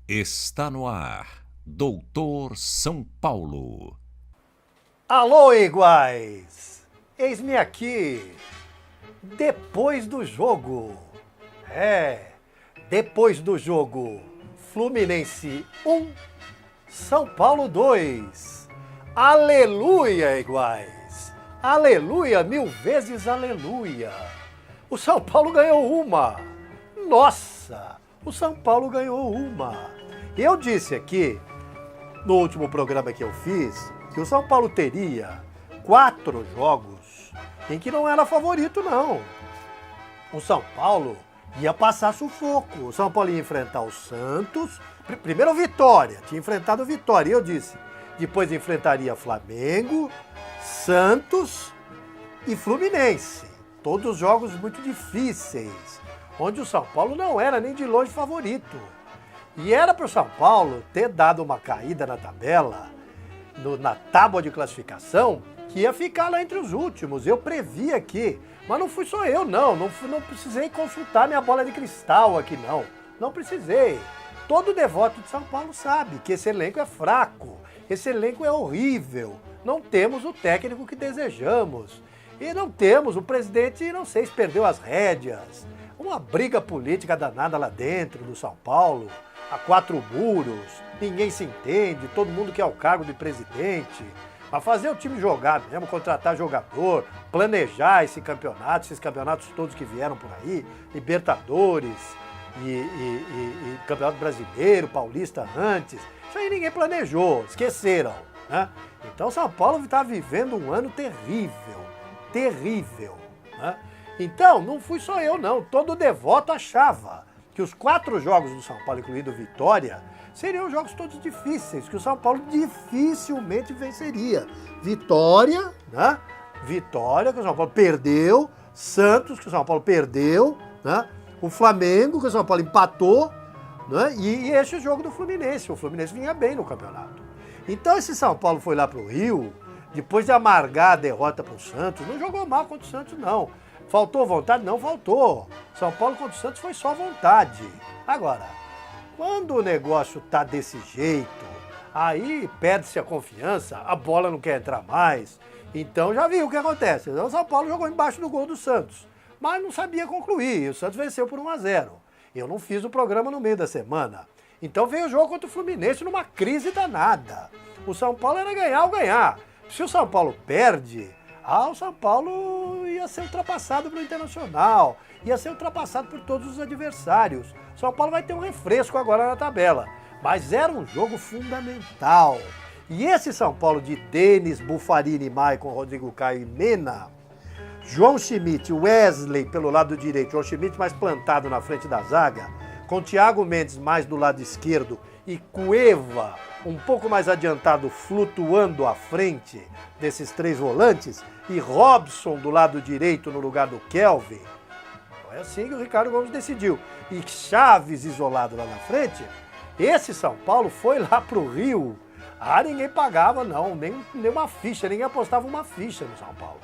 Está no ar, Doutor São Paulo. Alô, iguais! Eis-me aqui, depois do jogo. Depois do jogo, Fluminense 1, São Paulo 2. Aleluia, iguais! Aleluia, 1000 vezes aleluia! O São Paulo ganhou uma! Nossa! O São Paulo ganhou uma! Eu disse aqui, no último programa que eu fiz, que o São Paulo teria 4 jogos em que não era favorito, não. O São Paulo ia passar sufoco. O São Paulo ia enfrentar o Santos. Primeiro o Vitória, tinha enfrentado o Vitória. E eu disse, depois enfrentaria Flamengo, Santos e Fluminense. Todos jogos muito difíceis, onde o São Paulo não era nem de longe favorito. E era para o São Paulo ter dado uma caída na tabela, na tábua de classificação, que ia ficar lá entre os últimos. Eu previ aqui, mas não fui só eu, não precisei consultar minha bola de cristal aqui, não precisei. Todo devoto de São Paulo sabe que esse elenco é fraco, esse elenco é horrível, não temos o técnico que desejamos, e não temos, o presidente, não sei se perdeu as rédeas, uma briga política danada lá dentro do São Paulo, a 4 muros, ninguém se entende, todo mundo quer o cargo de presidente. Mas fazer o time jogar mesmo, contratar jogador, planejar esses campeonatos todos que vieram por aí, Libertadores e Campeonato Brasileiro, Paulista antes, isso aí ninguém planejou, esqueceram, né? Então São Paulo está vivendo um ano terrível, né? Então não fui só eu não, todo devoto achava que os 4 jogos do São Paulo, incluindo Vitória, seriam jogos todos difíceis, que o São Paulo dificilmente venceria. Vitória, né? Vitória, que o São Paulo perdeu. Santos, que o São Paulo perdeu, né? O Flamengo, que o São Paulo empatou, né? E esse jogo do Fluminense. O Fluminense vinha bem no campeonato. Então esse São Paulo foi lá pro Rio, depois de amargar a derrota pro Santos, não jogou mal contra o Santos, não. Faltou vontade? Não faltou. São Paulo contra o Santos foi só vontade. Agora, quando o negócio tá desse jeito, aí perde-se a confiança, a bola não quer entrar mais. Então já viu o que acontece. O São Paulo jogou embaixo do gol do Santos, mas não sabia concluir. E o Santos venceu por 1-0. Eu não fiz o programa no meio da semana. Então veio o jogo contra o Fluminense numa crise danada. O São Paulo era ganhar ou ganhar. Se o São Paulo perde, o São Paulo ia ser ultrapassado pelo Internacional, ia ser ultrapassado por todos os adversários. O São Paulo vai ter um refresco agora na tabela, mas era um jogo fundamental. E esse São Paulo de Denis, Buffarini, Maicon, Rodrigo Caio e Mena, João Schmidt, Wesley pelo lado direito, João Schmidt mais plantado na frente da zaga, com Thiago Mendes mais do lado esquerdo e Cueva um pouco mais adiantado, flutuando à frente desses 3 volantes, e Robson do lado direito no lugar do Kelvin. É assim que o Ricardo Gomes decidiu. E Chaves isolado lá na frente. Esse São Paulo foi lá pro Rio. Ninguém pagava não, nem uma ficha, ninguém apostava uma ficha no São Paulo.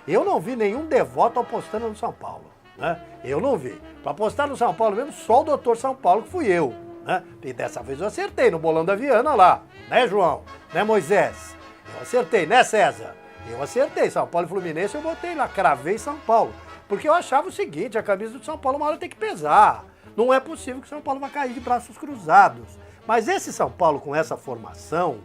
Eu não vi nenhum devoto apostando no São Paulo, né? Eu não vi. Para apostar no São Paulo mesmo, só o doutor São Paulo que fui eu, né? E dessa vez eu acertei no bolão da Viana lá, né, João? Né, Moisés? Eu acertei, né, César? Eu acertei, São Paulo e Fluminense eu botei lá, cravei São Paulo. Porque eu achava o seguinte, a camisa do São Paulo uma hora tem que pesar. Não é possível que o São Paulo vai cair de braços cruzados. Mas esse São Paulo com essa formação,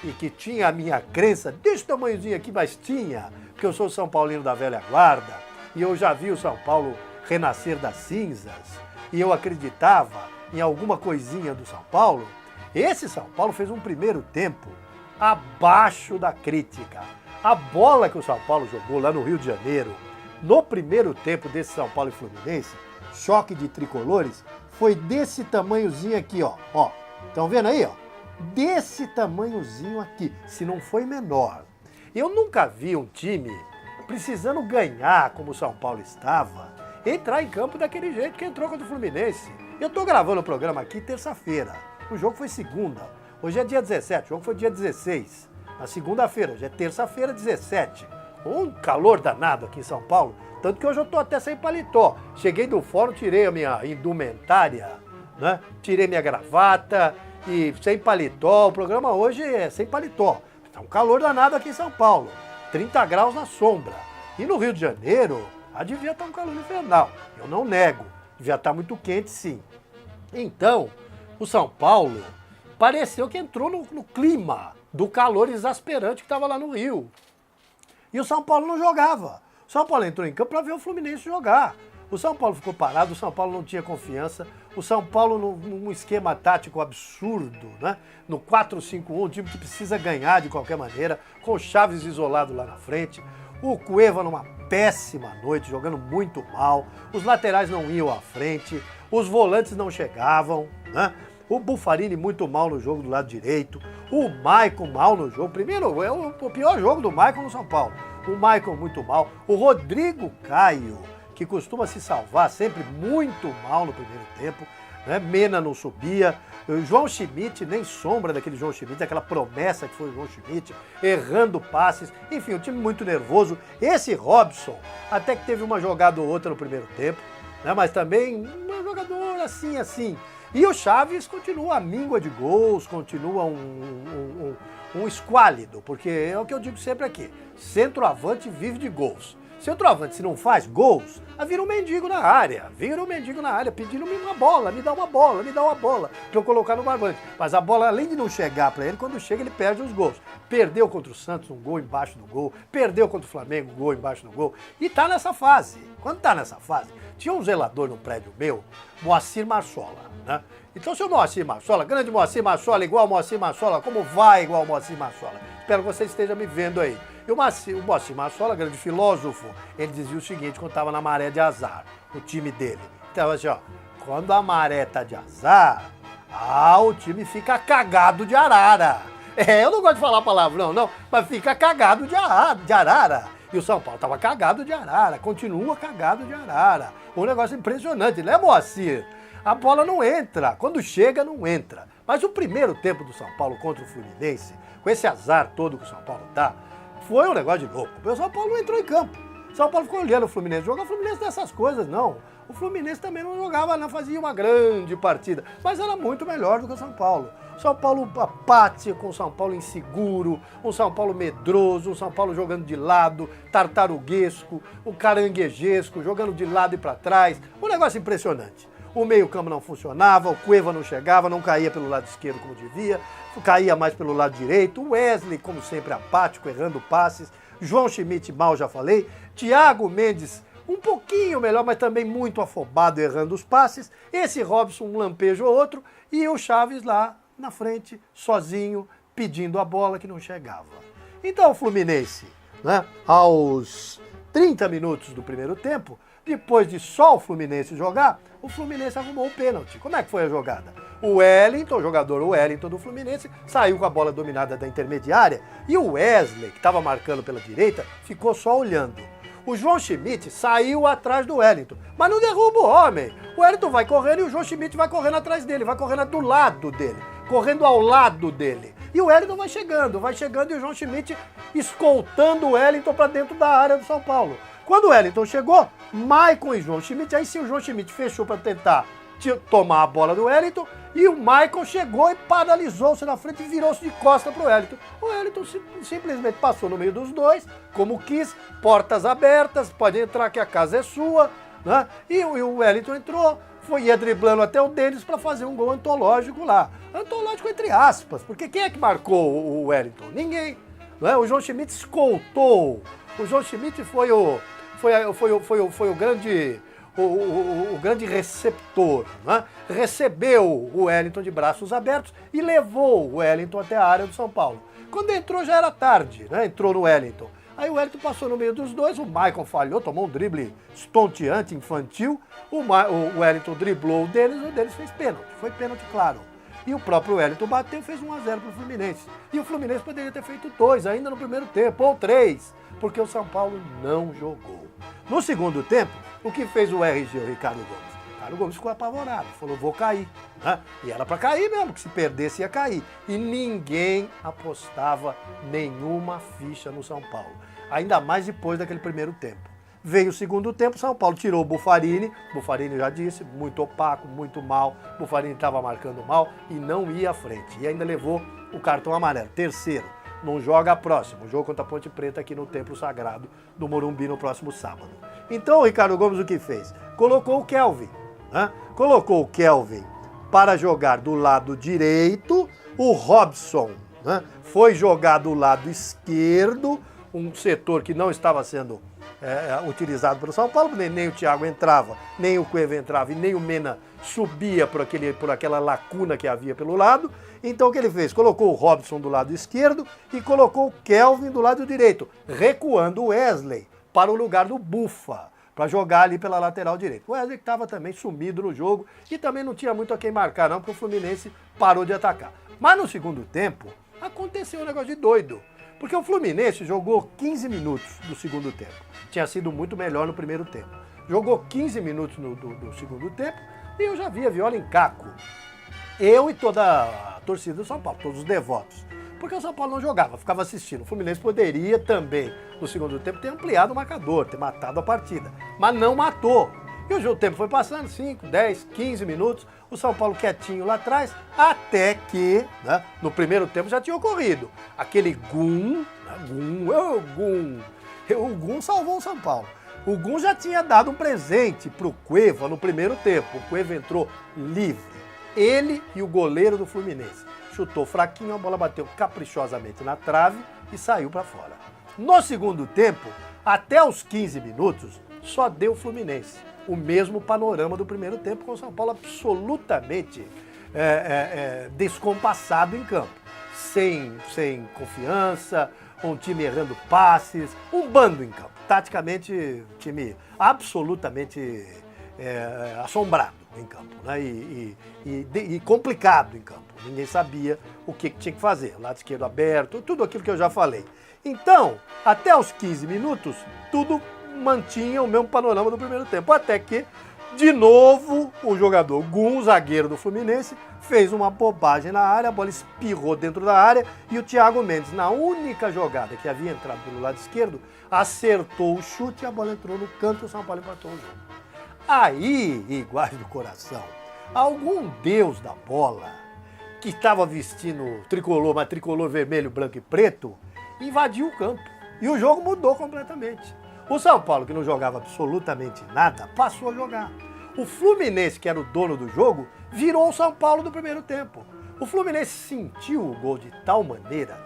e que tinha a minha crença, desse tamanhozinho aqui, mas tinha, porque eu sou São Paulino da velha guarda, e eu já vi o São Paulo renascer das cinzas, e eu acreditava em alguma coisinha do São Paulo, esse São Paulo fez um primeiro tempo abaixo da crítica. A bola que o São Paulo jogou lá no Rio de Janeiro, no primeiro tempo desse São Paulo e Fluminense, choque de tricolores, foi desse tamanhozinho aqui, ó. Estão vendo aí, ó? Desse tamanhozinho aqui, se não foi menor. Eu nunca vi um time precisando ganhar como o São Paulo estava, entrar em campo daquele jeito que entrou contra o Fluminense. Eu tô gravando o programa aqui terça-feira. O jogo foi segunda. Hoje é dia 17, o jogo foi dia 16. na segunda-feira, hoje é terça-feira, 17. Um calor danado aqui em São Paulo, tanto que hoje eu tô até sem paletó. Cheguei do fórum, tirei a minha indumentária, né? Tirei minha gravata e sem paletó. O programa hoje é sem paletó. Tá um calor danado aqui em São Paulo, 30 graus na sombra. E no Rio de Janeiro, devia estar um calor infernal, eu não nego, devia estar muito quente sim. Então, o São Paulo pareceu que entrou no clima do calor exasperante que estava lá no Rio. E o São Paulo não jogava. O São Paulo entrou em campo para ver o Fluminense jogar. O São Paulo ficou parado, o São Paulo não tinha confiança. O São Paulo num esquema tático absurdo, né? No 4-5-1, um time que precisa ganhar de qualquer maneira, com o Chaves isolado lá na frente. O Cueva numa péssima noite, jogando muito mal. Os laterais não iam à frente, os volantes não chegavam, né? O Buffarini muito mal no jogo do lado direito. O Maicon mal no jogo. Primeiro, é o pior jogo do Maicon no São Paulo. O Maicon muito mal. O Rodrigo Caio, que costuma se salvar, sempre muito mal no primeiro tempo. Né? Mena não subia. O João Schmidt, nem sombra daquele João Schmidt, aquela promessa que foi o João Schmidt, errando passes. Enfim, um time muito nervoso. Esse Robson, até que teve uma jogada ou outra no primeiro tempo, né? Mas também um jogador assim. E o Chaves continua a míngua de gols, continua um esquálido, porque é o que eu digo sempre aqui, centroavante vive de gols. Centroavante, se não faz gols, vira um mendigo na área, pedindo uma bola, me dá uma bola, pra eu colocar no barbante. Mas a bola, além de não chegar pra ele, quando chega ele perde os gols. Perdeu contra o Santos, um gol embaixo do gol, perdeu contra o Flamengo, um gol embaixo do gol, e tá nessa fase. Quando tá nessa fase, tinha um zelador no prédio meu, Moacir Marsola, né? Então, seu Moacir Marsola, grande Moacir Marsola, igual Moacir Marsola, como vai igual Moacir Marsola? Espero que você esteja me vendo aí. E o Moacir Marsola, grande filósofo, ele dizia o seguinte quando estava na maré de azar, o time dele. Então, assim, ó, quando a maré tá de azar, o time fica cagado de arara. Eu não gosto de falar palavrão, não, mas fica cagado de arara. E o São Paulo estava cagado de arara, continua cagado de arara. Um negócio impressionante, né, Moacir? A bola não entra, quando chega não entra. Mas o primeiro tempo do São Paulo contra o Fluminense, com esse azar todo que o São Paulo dá, foi um negócio de louco. O São Paulo não entrou em campo. O São Paulo ficou olhando o Fluminense jogar. O Fluminense dessas coisas, não. O Fluminense também não jogava, não fazia uma grande partida, mas era muito melhor do que o São Paulo. São Paulo apático, um São Paulo inseguro, um São Paulo medroso, um São Paulo jogando de lado, tartaruguesco, o caranguejesco, jogando de lado e para trás. Um negócio impressionante. O meio-campo não funcionava, o Cueva não chegava, não caía pelo lado esquerdo como devia, caía mais pelo lado direito. O Wesley, como sempre, apático, errando passes. João Schmidt, mal já falei. Thiago Mendes, um pouquinho melhor, mas também muito afobado, errando os passes. Esse Robson, um lampejo ou outro. E o Chaves lá na frente, sozinho, pedindo a bola que não chegava. Então o Fluminense, né, aos 30 minutos do primeiro tempo, depois de só o Fluminense jogar, o Fluminense arrumou o pênalti. Como é que foi a jogada? O Wellington, o jogador Wellington do Fluminense, saiu com a bola dominada da intermediária e o Wesley, que estava marcando pela direita, ficou só olhando. O João Schmidt saiu atrás do Wellington, mas não derruba o homem. O Wellington vai correndo e o João Schmidt vai correndo atrás dele, vai correndo do lado dele, correndo ao lado dele. E o Wellington vai chegando e o João Schmidt escoltando o Wellington para dentro da área do São Paulo. Quando o Wellington chegou, Maicon e João Schmidt, aí sim o João Schmidt fechou para tentar tomar a bola do Wellington, e o Maicon chegou e paralisou-se na frente e virou-se de costas para o Wellington. O Wellington simplesmente passou no meio dos dois, como quis, portas abertas, pode entrar que a casa é sua, né? E o Wellington entrou, ia driblando até o deles para fazer um gol antológico lá. Antológico entre aspas, porque quem é que marcou o Wellington? Ninguém. Né? O João Schmidt escoltou. O João Schmidt foi o grande receptor, né? Recebeu o Wellington de braços abertos e levou o Wellington até a área do São Paulo. Quando entrou já era tarde, né? Entrou no Wellington. Aí o Wellington passou no meio dos dois, o Maicon falhou, tomou um drible estonteante, infantil, o Wellington driblou o deles fez pênalti, foi pênalti claro. E o próprio Wellington bateu e fez 1-0 para o Fluminense. E o Fluminense poderia ter feito 2 ainda no primeiro tempo, ou 3, porque o São Paulo não jogou. No segundo tempo, o que fez o RG, o Ricardo Gomes? Ricardo Gomes ficou apavorado, falou, vou cair. Né? E era para cair mesmo, que se perdesse ia cair. E ninguém apostava nenhuma ficha no São Paulo. Ainda mais depois daquele primeiro tempo. Veio o segundo tempo, São Paulo tirou o Buffarini já disse, muito opaco, muito mal, Buffarini estava marcando mal e não ia à frente. E ainda levou o cartão amarelo. Terceiro, não joga próximo, jogo contra a Ponte Preta aqui no Templo Sagrado do Morumbi no próximo sábado. Então o Ricardo Gomes o que fez? Colocou o Kelvin, né? Colocou o Kelvin para jogar do lado direito, o Robson, né? Foi jogar do lado esquerdo, um setor que não estava sendo utilizado pelo São Paulo, nem o Thiago entrava, nem o Cueva entrava e nem o Mena subia por aquela lacuna que havia pelo lado. Então o que ele fez? Colocou o Robson do lado esquerdo e colocou o Kelvin do lado direito, recuando o Wesley para o lugar do Buffa, para jogar ali pela lateral direita. O Wesley que estava também sumido no jogo e também não tinha muito a quem marcar não, porque o Fluminense parou de atacar. Mas no segundo tempo aconteceu um negócio de doido. Porque o Fluminense jogou 15 minutos do segundo tempo. Tinha sido muito melhor no primeiro tempo. Jogou 15 minutos do segundo tempo e eu já via viola em caco. Eu e toda a torcida do São Paulo, todos os devotos. Porque o São Paulo não jogava, ficava assistindo. O Fluminense poderia também, no segundo tempo, ter ampliado o marcador, ter matado a partida. Mas não matou. E o tempo foi passando, 5, 10, 15 minutos, o São Paulo quietinho lá atrás, até que, né, no primeiro tempo já tinha ocorrido. Aquele Gum salvou o São Paulo. O Gum já tinha dado um presente pro Cueva no primeiro tempo. O Cueva entrou livre. Ele e o goleiro do Fluminense. Chutou fraquinho, a bola bateu caprichosamente na trave e saiu para fora. No segundo tempo, até os 15 minutos, só deu o Fluminense. O mesmo panorama do primeiro tempo, com o São Paulo absolutamente descompassado em campo. Sem confiança, um time errando passes, um bando em campo. Taticamente, time absolutamente assombrado em campo, né? E complicado em campo. Ninguém sabia o que tinha que fazer. Lado esquerdo aberto, tudo aquilo que eu já falei. Então, até os 15 minutos, tudo mantinha o mesmo panorama do primeiro tempo. Até que, de novo, o jogador Gum, zagueiro do Fluminense, fez uma bobagem na área, a bola espirrou dentro da área e o Thiago Mendes, na única jogada que havia entrado pelo lado esquerdo, acertou o chute e a bola entrou no canto e o São Paulo empatou o jogo. Aí, iguais do coração, algum deus da bola, que estava vestindo tricolor, mas tricolor vermelho, branco e preto, invadiu o campo. E o jogo mudou completamente. O São Paulo, que não jogava absolutamente nada, passou a jogar. O Fluminense, que era o dono do jogo, virou o São Paulo do primeiro tempo. O Fluminense sentiu o gol de tal maneira,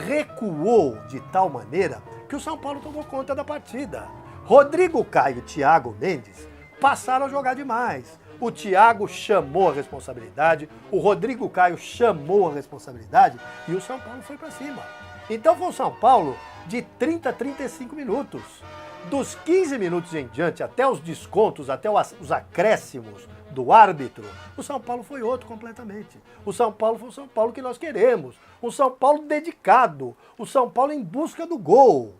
recuou de tal maneira, que o São Paulo tomou conta da partida. Rodrigo Caio e Thiago Mendes passaram a jogar demais. O Thiago chamou a responsabilidade, o Rodrigo Caio chamou a responsabilidade e o São Paulo foi para cima. Então foi o São Paulo de 30 a 35 minutos. Dos 15 minutos em diante, até os descontos, até os acréscimos do árbitro, o São Paulo foi outro completamente. O São Paulo foi o São Paulo que nós queremos. Um São Paulo dedicado. O São Paulo em busca do gol.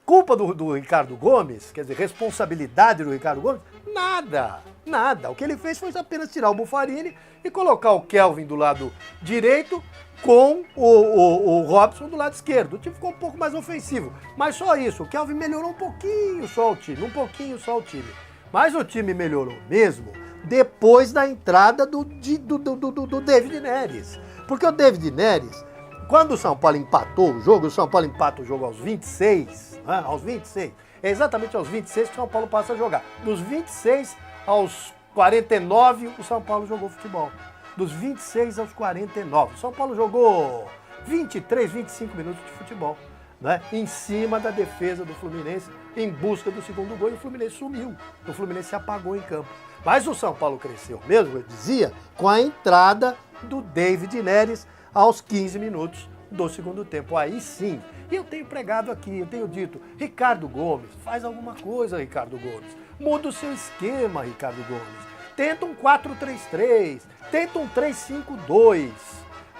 Culpa do Ricardo Gomes, quer dizer, responsabilidade do Ricardo Gomes? Nada, nada. O que ele fez foi apenas tirar o Buffarini e colocar o Kelvin do lado direito com o Robson do lado esquerdo. O time ficou um pouco mais ofensivo, mas só isso. O Kelvin melhorou um pouquinho só o time, Mas o time melhorou mesmo depois da entrada do David Neres. Porque o David Neres, quando o São Paulo empatou o jogo, o São Paulo empata o jogo aos 26, né? Aos 26. É exatamente aos 26 que o São Paulo passa a jogar. Dos 26 aos 49, o São Paulo jogou futebol. Dos 26 aos 49. O São Paulo jogou 23, 25 minutos de futebol, né? Em cima da defesa do Fluminense, em busca do segundo gol, e o Fluminense sumiu. O Fluminense se apagou em campo. Mas o São Paulo cresceu mesmo, eu dizia, com a entrada do David Neres aos 15 minutos do segundo tempo. Aí sim. E eu tenho pregado aqui, eu tenho dito, Ricardo Gomes, faz alguma coisa, Ricardo Gomes. Muda o seu esquema, Ricardo Gomes. Tenta um 4-3-3, tenta um 3-5-2.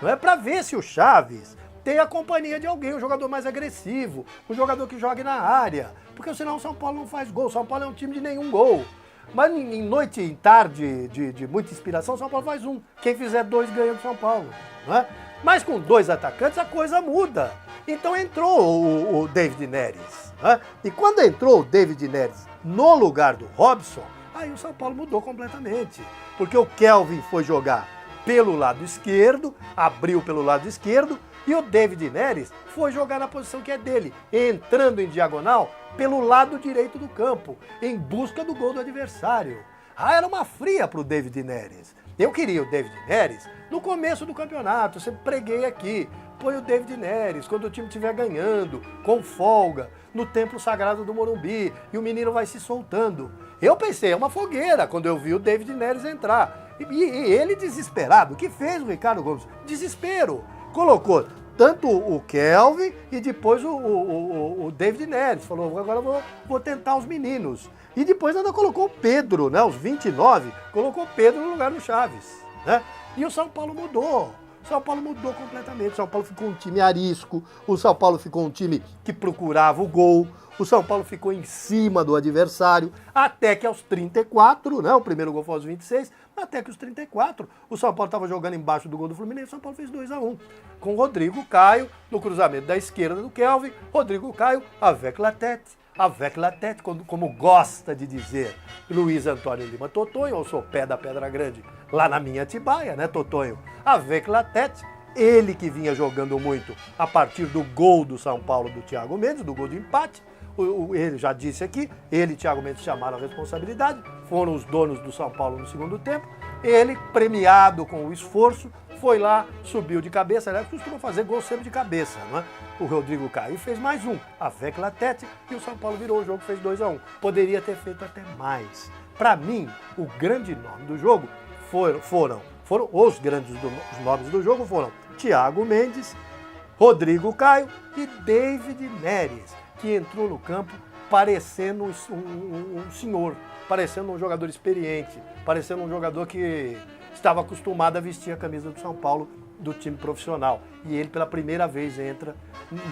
Não é para ver se o Chaves tem a companhia de alguém, um jogador mais agressivo, um jogador que jogue na área. Porque senão o São Paulo não faz gol. O São Paulo é um time de nenhum gol. Mas em noite, em tarde de muita inspiração, o São Paulo faz um. Quem fizer 2 ganha do São Paulo. Né? Mas com 2 atacantes a coisa muda. Então entrou o David Neres. Né? E quando entrou o David Neres no lugar do Robson, aí o São Paulo mudou completamente. Porque o Kelvin foi jogar pelo lado esquerdo, abriu pelo lado esquerdo, e o David Neres foi jogar na posição que é dele, entrando em diagonal pelo lado direito do campo, em busca do gol do adversário. Era uma fria para o David Neres. Eu queria o David Neres no começo do campeonato, eu sempre preguei aqui. Põe o David Neres quando o time estiver ganhando, com folga, no templo sagrado do Morumbi, e o menino vai se soltando. Eu pensei, é uma fogueira quando eu vi o David Neres entrar. E ele desesperado, o que fez o Ricardo Gomes? Desespero. Colocou tanto o Kelvin e depois o David Neres. Falou, agora vou tentar os meninos. E depois ainda colocou o Pedro, né? Os 29, colocou o Pedro no lugar do Chaves. Né? E o São Paulo mudou. O São Paulo mudou completamente. O São Paulo ficou um time arisco. O São Paulo ficou um time que procurava o gol. O São Paulo ficou em cima do adversário, até que aos 34, né? O primeiro gol foi aos 26, até que aos 34, o São Paulo estava jogando embaixo do gol do Fluminense, o São Paulo fez 2-1. Com o Rodrigo Caio, no cruzamento da esquerda do Kelvin, Rodrigo Caio, avec la tête, como gosta de dizer Luiz Antônio Lima Totonho, eu sou pé da Pedra Grande, lá na minha Atibaia, né, Totonho? Avec la tête. Ele que vinha jogando muito a partir do gol do São Paulo do Thiago Mendes, do gol de empate. Ele já disse aqui, ele e Thiago Mendes chamaram a responsabilidade, foram os donos do São Paulo no segundo tempo. Ele, premiado com o esforço, foi lá, subiu de cabeça, aliás, costuma fazer gol sempre de cabeça, não é? O Rodrigo Caio fez mais um, avec la tête, e o São Paulo virou o jogo, fez 2-1. Poderia ter feito até mais. Para mim, o grande nome do jogo foram os grandes nomes do jogo foram Thiago Mendes, Rodrigo Caio e David Neres, que entrou no campo parecendo um senhor, parecendo um jogador experiente, parecendo um jogador que estava acostumado a vestir a camisa do São Paulo, do time profissional. E ele pela primeira vez entra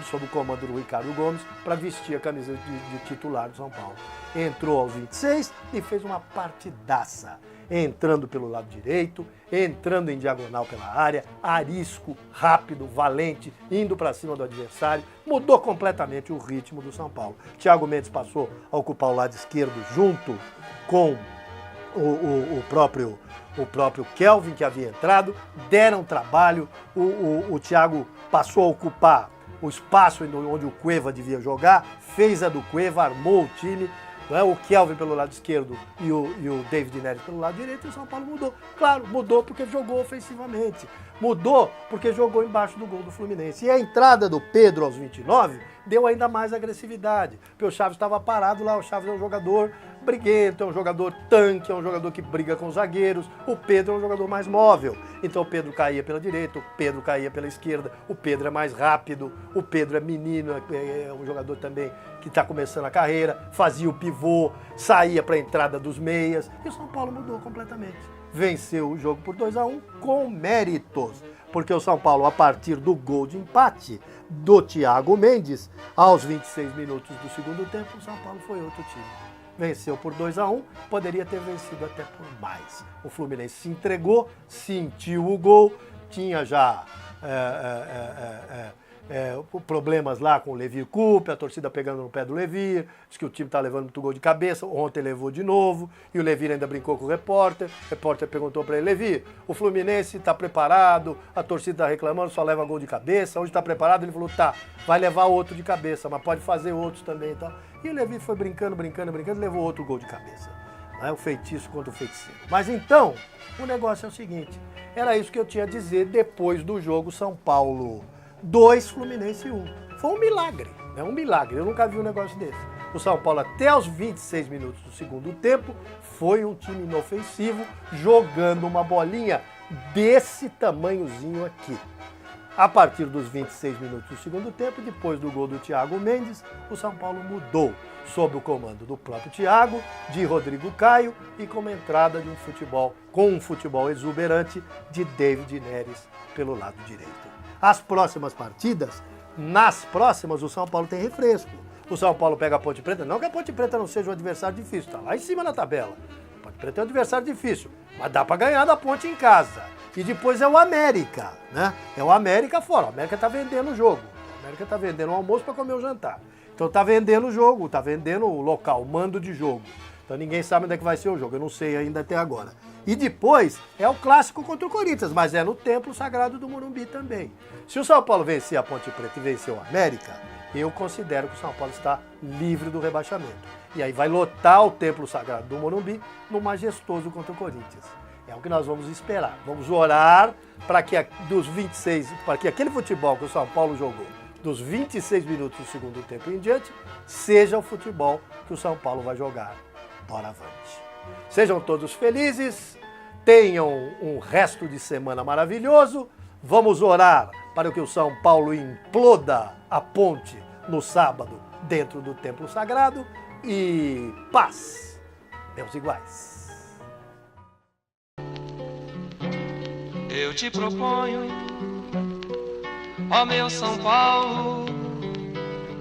sob o comando do Ricardo Gomes para vestir a camisa de titular do São Paulo. Entrou aos 26 e fez uma partidaça, entrando pelo lado direito, entrando em diagonal pela área, arisco, rápido, valente, indo para cima do adversário, mudou completamente o ritmo do São Paulo. Thiago Mendes passou a ocupar o lado esquerdo junto com o próprio Kelvin, que havia entrado, deram trabalho, o Thiago passou a ocupar o espaço onde o Cueva devia jogar, fez a do Cueva, armou o time, né? O Kelvin pelo lado esquerdo e o David Neres pelo lado direito, e o São Paulo mudou. Claro, mudou porque jogou ofensivamente, mudou porque jogou embaixo do gol do Fluminense. E a entrada do Pedro aos 29 deu ainda mais agressividade, porque o Chaves estava parado lá, o Chaves é um jogador briguento, é um jogador tanque, é um jogador que briga com os zagueiros, o Pedro é um jogador mais móvel, então o Pedro caía pela direita, o Pedro caía pela esquerda, o Pedro é mais rápido, o Pedro é menino, é um jogador também que está começando a carreira, fazia o pivô, saía para a entrada dos meias, e o São Paulo mudou completamente. Venceu o jogo por 2-1 com méritos, porque o São Paulo, a partir do gol de empate do Thiago Mendes, aos 26 minutos do segundo tempo, o São Paulo foi outro time. Venceu por 2-1, poderia ter vencido até por mais. O Fluminense se entregou, sentiu o gol, tinha já problemas lá com o Levir Coupe, a torcida pegando no pé do Levir, diz que o time está levando muito gol de cabeça, ontem levou de novo, e o Levir ainda brincou com o repórter perguntou para ele, Levir, o Fluminense está preparado, a torcida está reclamando, só leva gol de cabeça, hoje está preparado? Ele falou, tá, vai levar outro de cabeça, mas pode fazer outros também e tal. E o Levir foi brincando, levou outro gol de cabeça. O feitiço contra o feiticeiro. Mas então, o negócio é o seguinte, era isso que eu tinha a dizer depois do jogo São Paulo 2, Fluminense 1. Foi um milagre, né? Um milagre. Eu nunca vi um negócio desse. O São Paulo, até os 26 minutos do segundo tempo, foi um time inofensivo, jogando uma bolinha desse tamanhozinho aqui. A partir dos 26 minutos do segundo tempo, depois do gol do Thiago Mendes, o São Paulo mudou, sob o comando do próprio Thiago, de Rodrigo Caio e com a entrada de um futebol exuberante de David Neres pelo lado direito. As próximas partidas, nas próximas, o São Paulo tem refresco. O São Paulo pega a Ponte Preta, não que a Ponte Preta não seja um adversário difícil, está lá em cima na tabela. Ponte Preta é um adversário difícil, mas dá para ganhar da Ponte em casa. E depois é o América, né? É o América fora. O América tá vendendo o jogo. O América tá vendendo o almoço para comer o jantar. Então tá vendendo o jogo, tá vendendo o local, o mando de jogo. Então ninguém sabe onde é que vai ser o jogo, eu não sei ainda até agora. E depois é o clássico contra o Corinthians, mas é no Templo Sagrado do Morumbi também. Se o São Paulo vencer a Ponte Preta e vencer o América, eu considero que o São Paulo está livre do rebaixamento. E aí vai lotar o Templo Sagrado do Morumbi no majestoso contra o Corinthians. É o que nós vamos esperar. Vamos orar para que dos 26, para que aquele futebol que o São Paulo jogou dos 26 minutos do segundo tempo em diante, seja o futebol que o São Paulo vai jogar. Bora avante. Sejam todos felizes, tenham um resto de semana maravilhoso. Vamos orar para que o São Paulo imploda a Ponte no sábado dentro do Templo Sagrado e paz, meus iguais. Eu te proponho, ó meu São Paulo,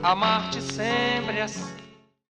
amar-te sempre assim.